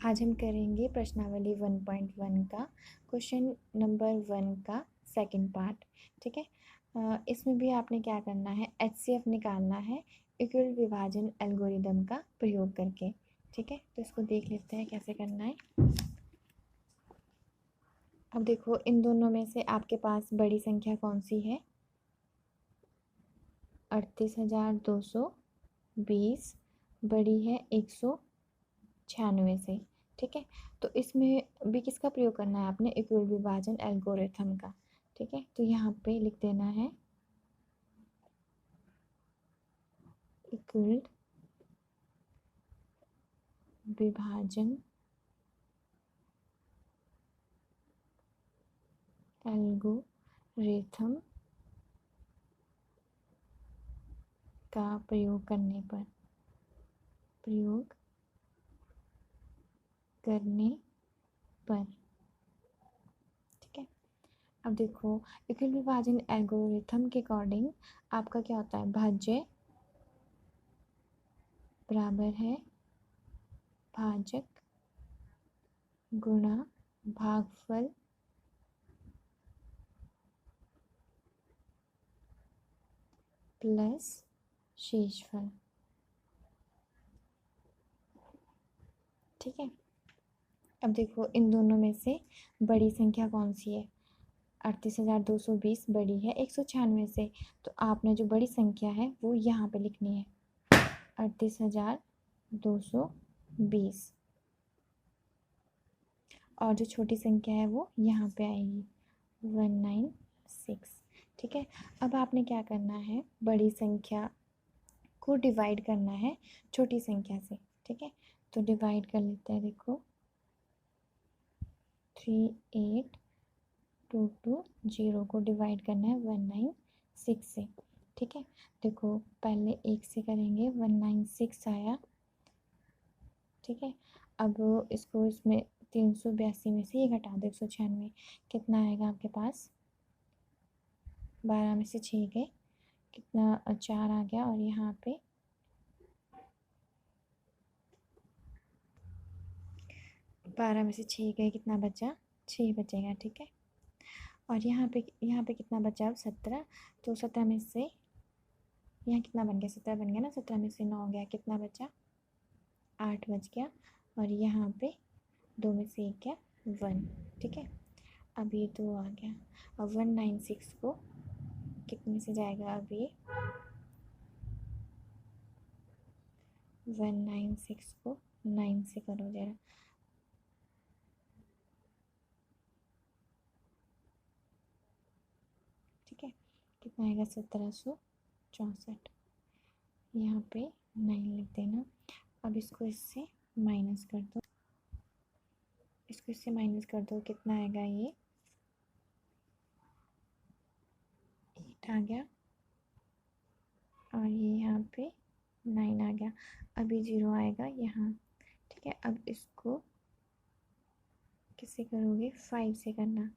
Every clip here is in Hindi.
आज हम करेंगे प्रश्नावली 1.1 का क्वेश्चन नंबर 1 का सेकंड पार्ट। ठीक है, इसमें भी आपने क्या करना है, HCF निकालना है इक्वल विभाजन एल्गोरिदम का प्रयोग करके। ठीक है, तो इसको देख लेते हैं कैसे करना है। अब देखो, इन दोनों में से आपके पास बड़ी संख्या कौन सी है? 38,220 बड़ी है 196 से। ठीक है, तो इसमें भी किसका प्रयोग करना है आपने? इक्वल विभाजन एल्गोरिथम का। ठीक है, तो यहाँ पे लिख देना है इक्वल विभाजन एल्गोरिथम का प्रयोग करने पर ठीक है, अब देखो इक्वल विभाजन एल्गोरिथम के अकॉर्डिंग आपका क्या होता है? भाज्य बराबर है भाजक गुणा भागफल प्लस शेषफल। ठीक है, अब देखो इन दोनों में से बड़ी संख्या कौन सी है? 38,220 बड़ी है 196 से, तो आपने जो बड़ी संख्या है वो यहाँ पे लिखनी है 38,220, और जो छोटी संख्या है वो यहाँ पे आएगी 196। ठीक है, अब आपने क्या करना है, बड़ी संख्या को डिवाइड करना है छोटी संख्या से। ठीक है, तो डिवाइड कर लेते हैं। देखो 38,220 को डिवाइड करना है 196 से। ठीक है, देखो पहले 1 से करेंगे, 196 आया। ठीक है, अब इसको इसमें 382 में से ये घटा दो 196, कितना आएगा आपके पास? 12 में से 6 गए, कितना? 4 आ गया, और यहाँ पे 12 में से 6 गए, कितना बचा? 6 बचेगा। ठीक है, और यहाँ पे कितना बचा? अब 17, तो 17 में से यहाँ कितना बन गया? 17 बन गया ना, 17 में से 9 गया, कितना बचा? 8 बच गया, और यहाँ पे 2 में से 1 गया 1। ठीक है, अब ये 2 आ गया। अब 196 को कितने से जाएगा? अब ये 196 को 9 से करो जरा। ठीक है, कितना आएगा? 1764। यहाँ पे 9 लिख देना। अब इसको इससे माइनस कर दो, इसको इससे माइनस कर दो, कितना आएगा? ये 8 आ गया, और ये यहाँ पे 9 आ गया। अभी 0 आएगा यहाँ। ठीक है, अब इसको किससे करोगे? 5 से करना।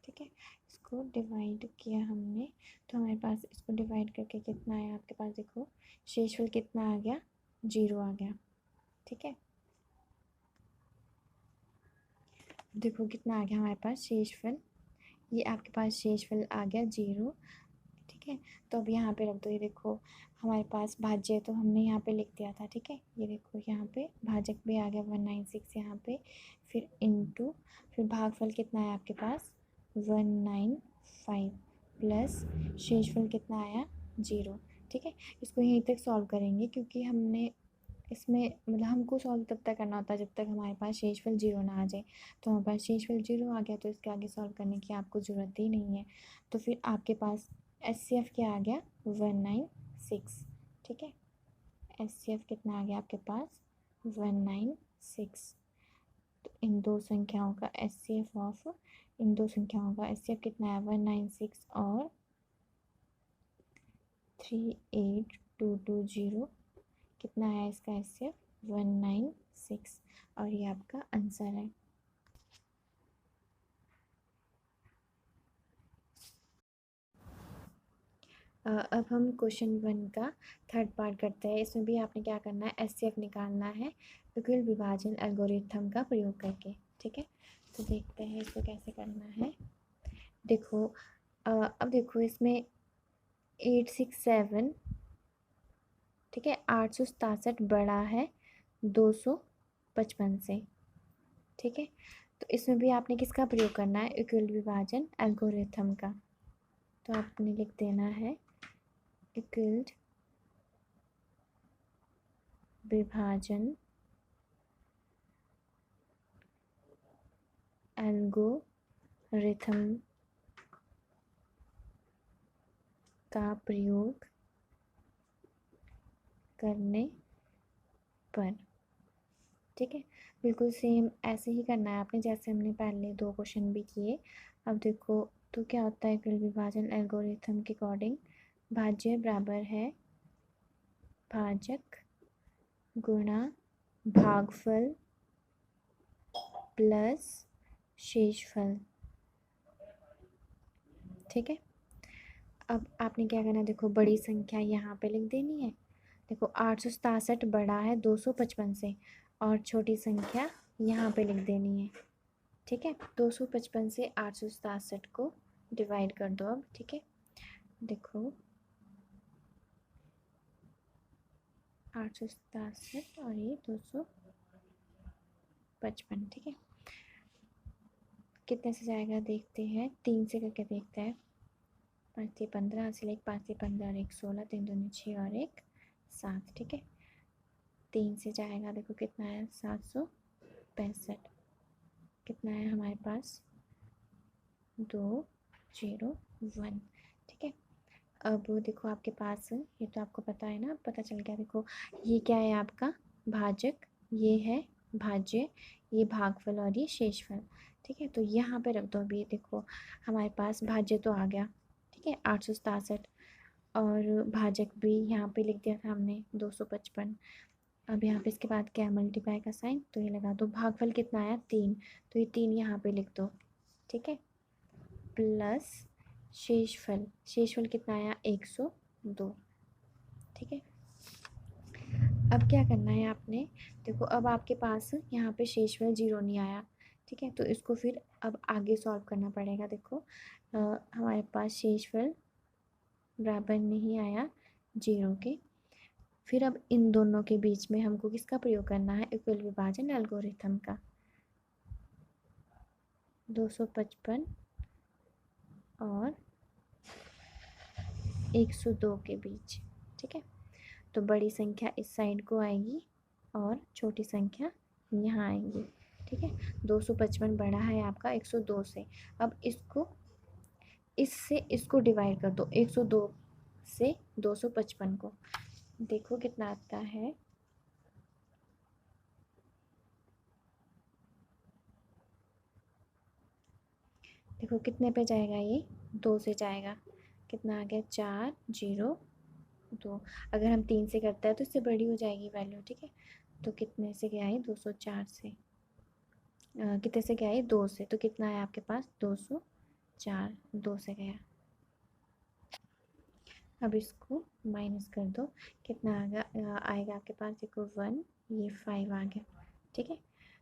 ठीक है, इसको डिवाइड किया हमने, तो हमारे पास इसको डिवाइड करके कितना आया आपके पास? देखो शेषफल कितना आ गया? 0 आ गया। ठीक है, देखो कितना आ गया हमारे पास शेषफल, ये आपके पास शेषफल आ गया 0। ठीक है, तो अब यहाँ पे रख दो। ये देखो हमारे पास भाज्य तो हमने यहाँ पे लिख दिया था। ठीक है, ये देखो यहाँ पे भाजक भी आ गया 196 यहाँ पे, फिर इनटू, फिर भागफल कितना है आपके पास? 195 प्लस शेषफल कितना आया? 0। ठीक है, इसको यहीं तक सॉल्व करेंगे, क्योंकि हमने इसमें मतलब हमको सॉल्व तब तक करना होता है जब तक हमारे पास शेषफल 0 ना आ जाए। तो हमारे पास शेषफल 0 आ गया, तो इसके आगे सॉल्व करने की आपको ज़रूरत ही नहीं है। तो फिर आपके पास HCF क्या आ गया? 196। ठीक है, HCF कितना आ गया आपके पास? 196। तो इन दो संख्याओं का HCF ऑफ, इन दो संख्याओं का HCF कितना है? 196 और 38220, कितना है इसका HCF? 196, और ये आपका आंसर है। अब हम क्वेश्चन 1 का थर्ड पार्ट करते हैं। इसमें भी आपने क्या करना है, एचसीएफ निकालना है विकुल विभाजन एल्गोरिथम का प्रयोग करके। ठीक है, तो देखते हैं इसको कैसे करना है। देखो अब देखो इसमें 867, ठीक है, 867 बड़ा है 255 से। ठीक है, तो इसमें भी आपने किसका प्रयोग करना है, विकुल विभाजन एल्गोरिथम का। तो आपने लिख देना है विकुल विभाजन एल्गोरिथम का प्रयोग करने पर। ठीक है, बिल्कुल सेम ऐसे ही करना है आपने जैसे हमने पहले 2 क्वेश्चन भी किए। अब देखो तो क्या होता है, कुल विभाजन एल्गोरिथम के अकॉर्डिंग भाज्य बराबर है भाजक गुणा भागफल प्लस शेषफल। ठीक है, अब आपने क्या करना है, देखो बड़ी संख्या यहाँ पे लिख देनी है। देखो 867 बड़ा है 255 से, और छोटी संख्या यहाँ पे लिख देनी है। ठीक है, 255 से 867 को डिवाइड कर दो अब। ठीक है, देखो 867 और ये 255। ठीक है, कितने से जाएगा देखते हैं, 3 से करके देखते हैं। 5 से 15 से 5 से 15 और 1 16, 3 दूनी 6 और 1 7। ठीक है, 3 से जाएगा, देखो कितना है 765। कितना है हमारे पास 201। ठीक है, अब देखो आपके पास, ये तो आपको पता है ना, पता चल गया। देखो ये क्या है आपका भाजक, ये है भाज्य, ये भागफल और ये शेषफल। ठीक है, तो यहाँ पे रख दो। अभी देखो हमारे पास भाज्य तो आ गया, ठीक है 867, और भाजक भी यहाँ पे लिख दिया था हमने 255। अब यहाँ पे इसके बाद क्या है, मल्टीप्लाई का साइन, तो ये लगा दो। भागफल कितना आया 3, तो ये 3 यहाँ पे लिख दो। ठीक है, प्लस शेषफल, शेषफल कितना आया 102। ठीक है, अब क्या करना है आपने, देखो अब आपके पास यहाँ पे शेषफल 0 नहीं आया। ठीक है, तो इसको फिर अब आगे सॉल्व करना पड़ेगा। देखो हमारे पास शेषफल बराबर नहीं आया 0 के। फिर अब इन दोनों के बीच में हमको किसका प्रयोग करना है, इक्वल विभाजन एल्गोरिथम का। 255 और 102 के बीच। ठीक है, तो बड़ी संख्या इस साइड को आएगी और छोटी संख्या यहाँ आएगी। ठीक है, 255 बड़ा है आपका 102 से। अब इसको इससे इसको डिवाइड कर दो, 102 से 255 को। देखो कितना आता है, देखो कितने पे जाएगा, ये 2 से जाएगा। कितना आ गया 402। अगर हम 3 से करते हैं तो इससे बड़ी हो जाएगी वैल्यू। ठीक है, तो कितने से गया ये 204 से, कितने से गया ये 2 से, तो कितना है आपके पास 204, 2 से गया। अब इसको माइनस कर दो, कितना आएगा आपके पास, देखो 1, ये 5 आ गया। ठीक है,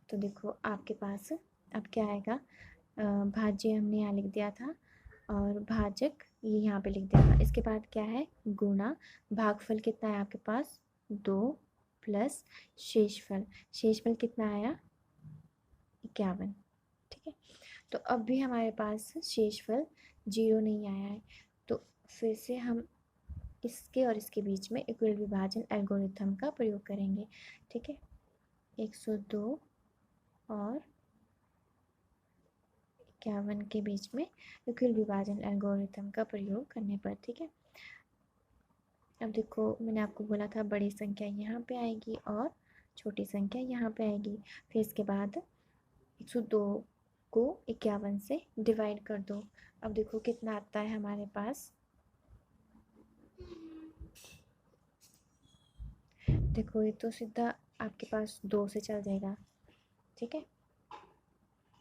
तो देखो आपके पास अब क्या आएगा, भाज्य हमने यहाँ लिख दिया था और भाजक ये यहाँ पे लिख दिया था। इसके बाद क्या है गुणा, भागफल कितना है आपके पास 2 प्लस शेषफल, शेषफल कितना आया 51। ठीक है, तो अब भी हमारे पास शेषफल 0 नहीं आया है, तो फिर से हम इसके और इसके बीच में इक्वल विभाजन एल्गोरिथम का प्रयोग करेंगे। ठीक है, 102 और 51 के बीच में इक्वल विभाजन एल्गोरिथम का प्रयोग करने पर। ठीक है, अब देखो मैंने आपको बोला था बड़ी संख्या यहाँ पे आएगी और छोटी संख्या यहाँ पे आएगी। फिर इसके बाद 102 को 51 से डिवाइड कर दो। अब देखो कितना आता है हमारे पास, देखो ये तो सीधा आपके पास 2 से चल जाएगा। ठीक है,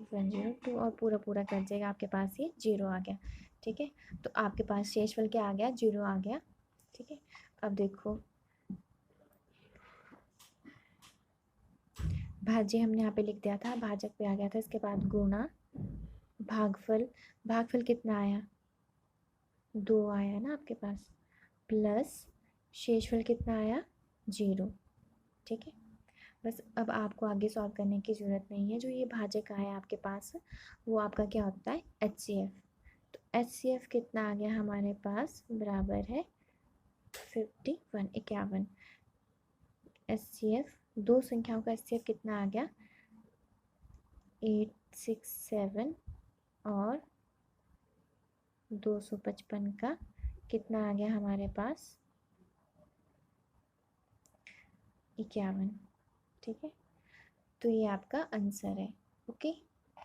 102 और पूरा पूरा कर जाएगा आपके पास, ये 0 आ गया। ठीक है। तो आपके पास शेषफल क्या आ गया, 0 आ गया। ठीक है। अब देखो भाज्य हमने यहाँ पे लिख दिया था, भाजक पे आ गया था, इसके बाद गुणा भागफल, भागफल कितना आया, 2 आया ना आपके पास, प्लस शेषफल कितना आया, 0। ठीक है। बस अब आपको आगे सॉल्व करने की ज़रूरत नहीं है। जो ये भाजक आया आपके पास वो आपका क्या होता है, HCF। तो HCF कितना आ गया हमारे पास, बराबर है 51। HCF दो संख्याओं का HCF कितना आ गया, 867 और 255 का कितना आ गया हमारे पास, 51। ठीक है। तो ये आपका आंसर है। ओके।